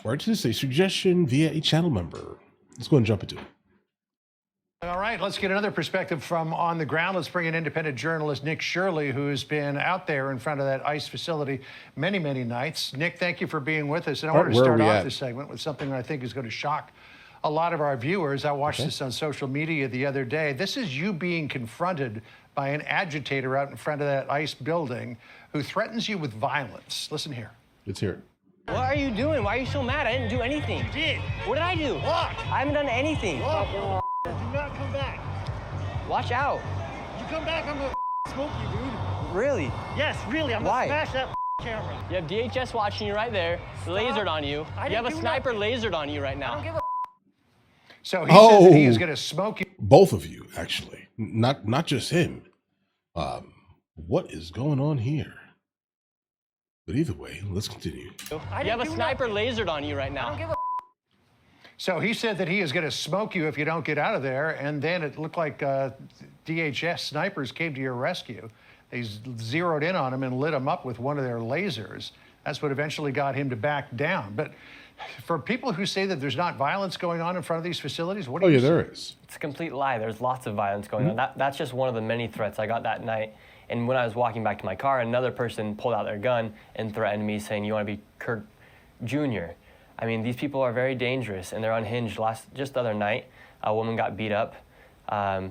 Or to say suggestion via a channel member. Let's go and jump into it. All right, let's get another perspective from on the ground. Let's bring in independent journalist Nick Shirley, who's been out there in front of that ICE facility many, many nights. Nick, thank you for being with us. And I want to start off this segment with something that I think is going to shock a lot of our viewers. I watched this on social media the other day. This is you being confronted by an agitator out in front of that ICE building who threatens you with violence. Listen here. Let's hear it. What are you doing? Why are you so mad? I didn't do anything. You did. What did I do? Walk. I haven't done anything. Walk. Do not come back. Watch out. You come back, I'm gonna smoke you, dude. Really? Yes, really. I'm Why? gonna smash that camera. You have DHS watching you right there, lasered on you. You have a sniper lasered on you right now. I don't give a So he says that he is going to smoke you. Both of you, actually. Not just him. What is going on here? But either way, let's continue. You have a sniper lasered on you right now. So he said that he is going to smoke you if you don't get out of there. And then it looked like DHS snipers came to your rescue. They zeroed in on him and lit him up with one of their lasers. That's what eventually got him to back down. But for people who say that there's not violence going on in front of these facilities, what do you say? There is. It's a complete lie. There's lots of violence going on. That's just one of the many threats I got that night. And when I was walking back to my car, another person pulled out their gun and threatened me, saying, "You want to be Kirk Jr.?" I mean, these people are very dangerous, and they're unhinged. Just the other night, a woman got beat up.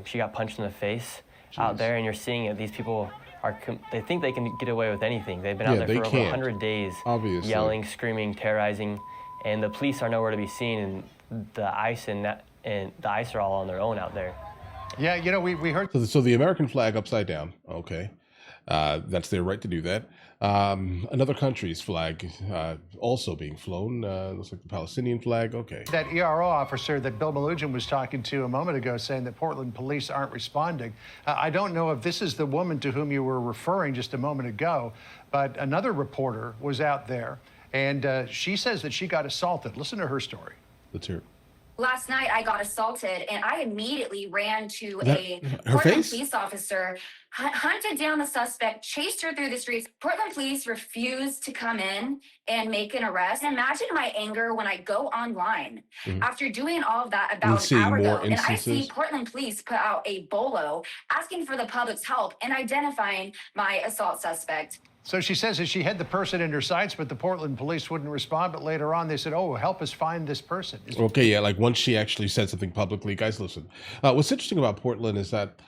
She got punched in the face out there, and you're seeing it. These people they think they can get away with anything. They've been out there for over 100 days, yelling, screaming, terrorizing, and the police are nowhere to be seen, and the ICE and the ICE are all on their own out there. Yeah, you know, we heard. So the American flag upside down. Okay. That's their right to do that. Another country's flag also being flown. Looks like the Palestinian flag. Okay. That ERO officer that Bill Melugin was talking to a moment ago saying that Portland police aren't responding. I don't know if this is the woman to whom you were referring just a moment ago, but another reporter was out there, and she says that she got assaulted. Listen to her story. Let's hear it. Last night, I got assaulted, and I immediately ran to a Portland police officer, hunted down the suspect, chased her through the streets. Portland police refused to come in and make an arrest. Imagine my anger when I go online after doing all of that about an hour ago, and I see Portland police put out a bolo asking for the public's help in identifying my assault suspect. So she says that she had the person in her sights, but the Portland police wouldn't respond. But later on, they said, "Oh, help us find this person." Okay, yeah, like once she actually said something publicly. Guys, listen. What's interesting about Portland is that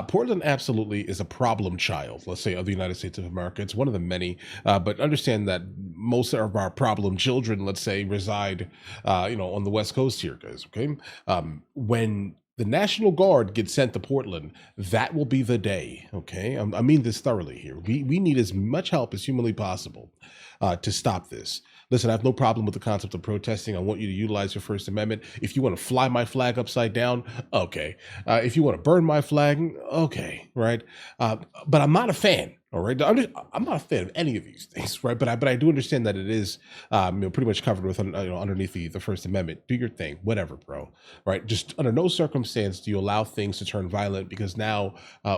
Portland absolutely is a problem child, let's say, of the United States of America. It's one of the many, but understand that most of our problem children, let's say, reside, on the West Coast here, guys, okay? When the National Guard gets sent to Portland, that will be the day, okay? I mean this thoroughly here. We need as much help as humanly possible to stop this. Listen, I have no problem with the concept of protesting. I want you to utilize your First Amendment. If you want to fly my flag upside down, okay. If you want to burn my flag, okay, right? But I'm not a fan. All right, I'm not a fan of any of these things, right? But I do understand that it is, pretty much covered with, underneath the First Amendment. Do your thing, whatever, bro. Right? Just under no circumstance do you allow things to turn violent, because now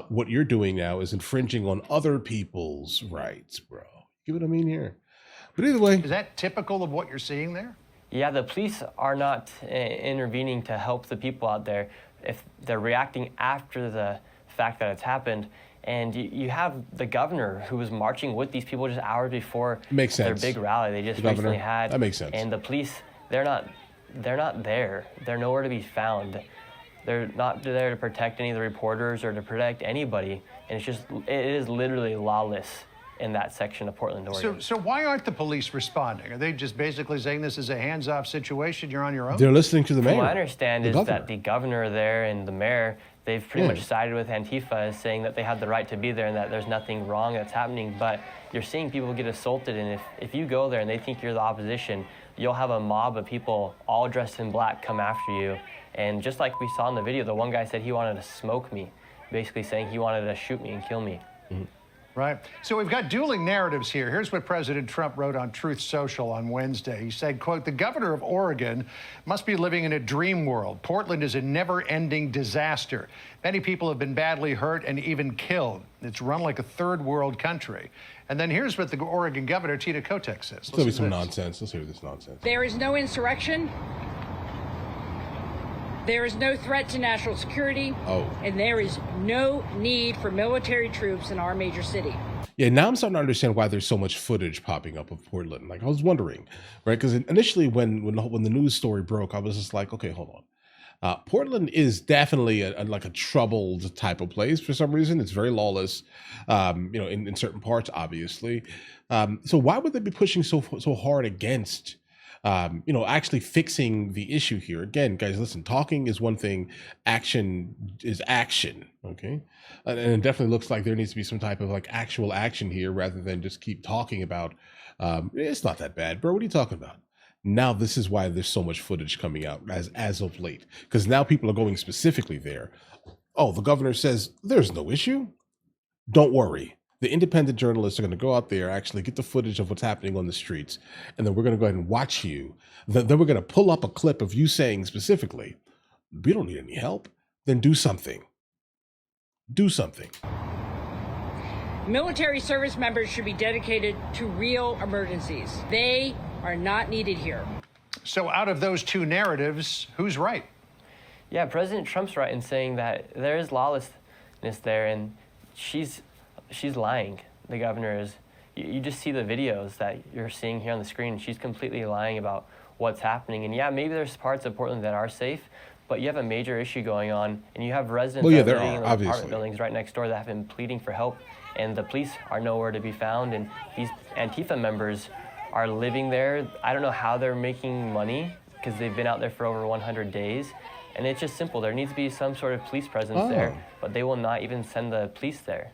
what you're doing now is infringing on other people's rights, bro. You know what I mean here? But either way, is that typical of what you're seeing there? Yeah, the police are not intervening to help the people out there. If they're reacting after the fact that it's happened. And you have the governor who was marching with these people just hours before their big rally they just recently had. That makes sense. And the police, they're not there. They're nowhere to be found. They're not there to protect any of the reporters or to protect anybody. And it is literally lawless in that section of Portland, Oregon. So why aren't the police responding? Are they just basically saying this is a hands-off situation, you're on your own? They're listening to the mayor. What I understand is that the governor there and the mayor, they've pretty much sided with Antifa, saying that they have the right to be there and that there's nothing wrong that's happening. But you're seeing people get assaulted, and if you go there and they think you're the opposition, you'll have a mob of people all dressed in black come after you. And just like we saw in the video, the one guy said he wanted to smoke me, basically saying he wanted to shoot me and kill me. Right. So we've got dueling narratives here. Here's what President Trump wrote on Truth Social on Wednesday. He said, quote, "The governor of Oregon must be living in a dream world. Portland is a never-ending disaster. Many people have been badly hurt and even killed. It's run like a third world country." And then here's what the Oregon governor, Tina Kotek, says. It's going to be some nonsense. Let's hear this nonsense. There is no insurrection. There is no threat to national security. And there is no need for military troops in our major city. Yeah, now I'm starting to understand why there's so much footage popping up of Portland. Like, I was wondering, right? Because initially when the news story broke, I was just like, okay, hold on. Portland is definitely like a troubled type of place for some reason. It's very lawless, in certain parts, obviously. So why would they be pushing so hard against, actually fixing the issue here? Again, guys, listen, talking is one thing. Action is action. Okay. And it definitely looks like there needs to be some type of like actual action here rather than just keep talking about, it's not that bad, bro. What are you talking about? Now, this is why there's so much footage coming out as of late, because now people are going specifically there. Oh, the governor says there's no issue. Don't worry. The independent journalists are going to go out there, actually get the footage of what's happening on the streets, and then we're going to go ahead and watch you. Then we're going to pull up a clip of you saying specifically, we don't need any help. Then do something. Do something. Military service members should be dedicated to real emergencies. They are not needed here. So out of those two narratives, who's right? Yeah, President Trump's right in saying that there is lawlessness there, and she's lying. The governor is. You just see the videos that you're seeing here on the screen. She's completely lying about what's happening. And yeah, maybe there's parts of Portland that are safe, but you have a major issue going on, and you have residents that are living in those apartment buildings right next door that have been pleading for help, and the police are nowhere to be found, and these Antifa members are living there. I don't know how they're making money because they've been out there for over 100 days. And it's just simple. There needs to be some sort of police presence there, but they will not even send the police there.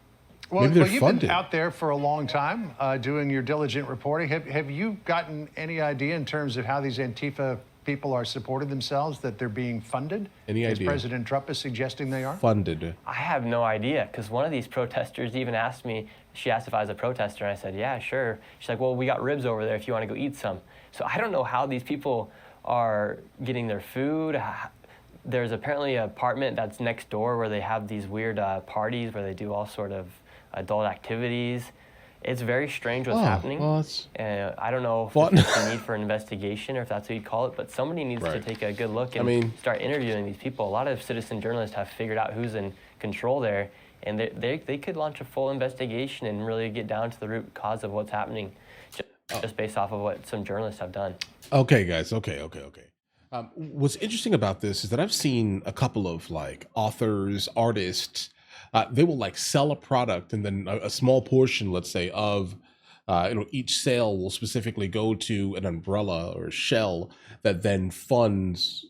Well, you've been out there for a long time doing your diligent reporting. Have you gotten any idea in terms of how these Antifa people are supporting themselves, that they're being funded? Any idea? As President Trump is suggesting they are? Funded. I have no idea, because one of these protesters even asked me, she asked if I was a protester, and I said, yeah, sure. She's like, well, we got ribs over there if you want to go eat some. So I don't know how these people are getting their food. There's apparently an apartment that's next door where they have these weird parties where they do all sort of adult activities. It's very strange what's happening. Well, I don't know if there's a need for an investigation or if that's what you'd call it, but somebody needs to take a good look and start interviewing these people. A lot of citizen journalists have figured out who's in control there, and they could launch a full investigation and really get down to the root cause of what's happening just based off of what some journalists have done. Okay, guys. Okay. What's interesting about this is that I've seen a couple of like authors, artists, they will like sell a product, and then a small portion, let's say, of each sale will specifically go to an umbrella or a shell that then funds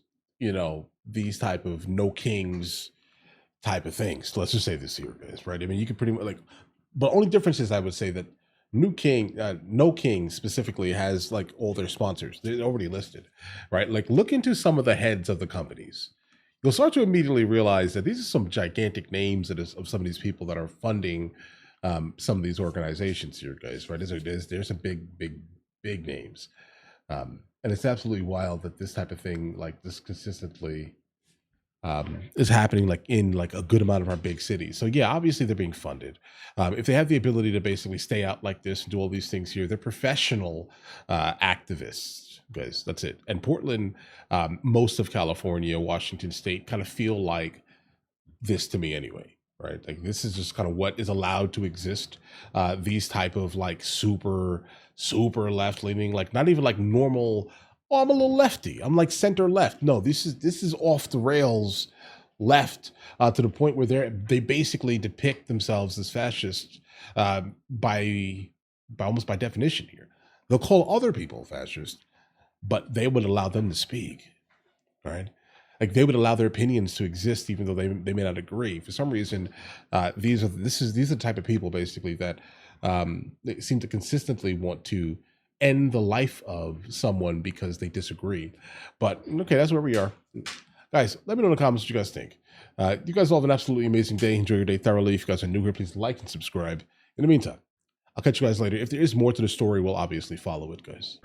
these type of no kings type of things. So let's just say this here, guys, right? I mean, you could pretty much like, but only difference is I would say that No King specifically has like all their sponsors. They're already listed, right? Like look into some of the heads of the companies. You'll start to immediately realize that these are some gigantic names of some of these people that are funding some of these organizations here, guys, right? There's some big names. And it's absolutely wild that this type of thing like this consistently is happening like in like a good amount of our big cities. So yeah, obviously they're being funded. If they have the ability to basically stay out like this and do all these things here, they're professional activists, guys. That's it. And Portland, most of California, Washington State kind of feel like this to me anyway, right? Like this is just kind of what is allowed to exist. These type of like super left leaning, like not even like normal. Oh, I'm a little lefty. I'm like center left. No, this is off the rails left to the point where they basically depict themselves as fascists by almost by definition here. They'll call other people fascist, but they would allow them to speak, right? Like they would allow their opinions to exist even though they may not agree. For some reason, these are the type of people basically that they seem to consistently want to end the life of someone because they disagree. But okay, that's where we are. Guys, let me know in the comments what you guys think. You guys all have an absolutely amazing day. Enjoy your day thoroughly. If you guys are new here, please like and subscribe. In the meantime, I'll catch you guys later. If there is more to the story, we'll obviously follow it, guys.